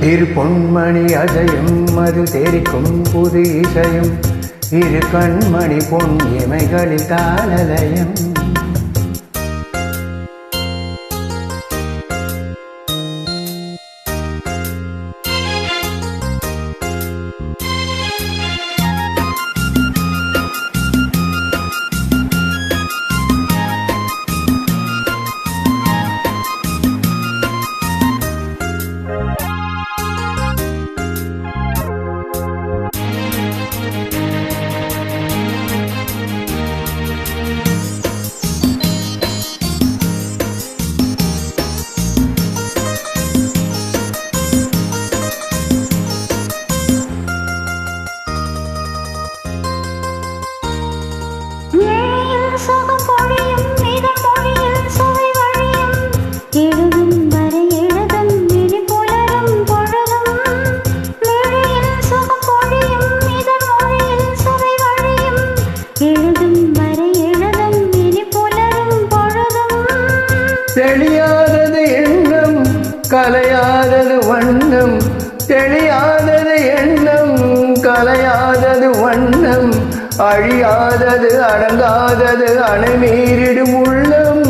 இரு பொன்மணி அசையும் அது தெரிக்கும் புது இசையும் இரு கண்மணி பொன் இமைகளில் தாளலயம் தெளியாதது எண்ணம் கலையாதது வண்ணம் தெளியாதது எண்ணம் கலையாதது வண்ணம் அழியாதது அடங்காதது அணைமீறிடும் உள்ளம்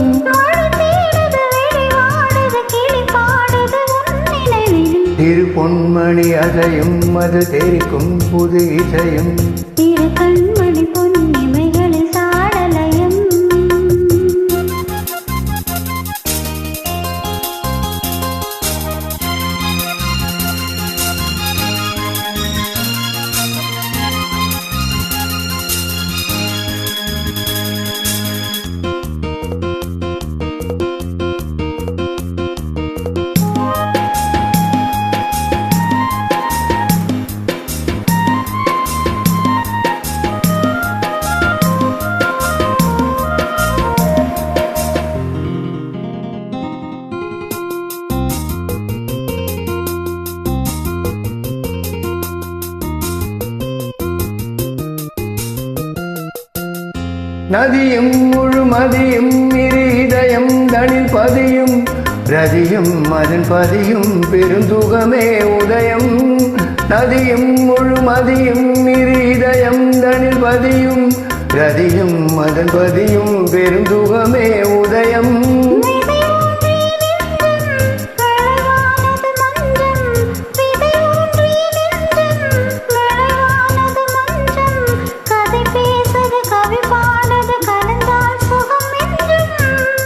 இரு பொன்மணி அசையும் அது தெரிக்கும் புது இசையும் இரு கண்மணி பொன் இமைகளில் தாளலயம் நதியும் முழுமதியும் இரு இதயம் தனில் பதியும் ரதியும் அதன் பதியும் பெருந்துகமே உதயம் நதியும் முழுமதியும் இரு இதயம் தனில் பதியும் ரதியும் அதன் பதியும் பெருந்துகமே உதயம்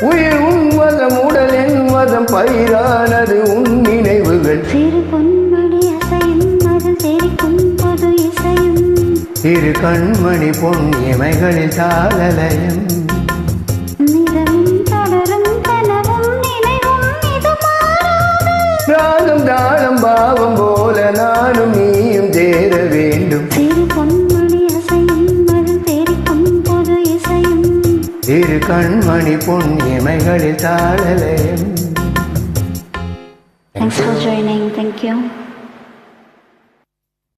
உயிர் உன்வதம் உடல் என்வதம் பயிரானது உன் நினைவுகள் சிறு பொன்மணி அசையும் அது தெரிக்கும் பொது இசையும் இரு கண்மணி பொன் இமைகளில் தாளலயம் நிதமும் தொடரும் கனவும் நினைவும் இது மாறாது ராகம் தாளம் பாவம் போல நானும் நீயும் சேர வேண்டும் சிறு பொன்மணி அசையும் அது தெரிக்கும் பொது இசையும் இரு கண்மணி பொன் இமைகளில் தாளலயம். Thanks for joining. Thank you.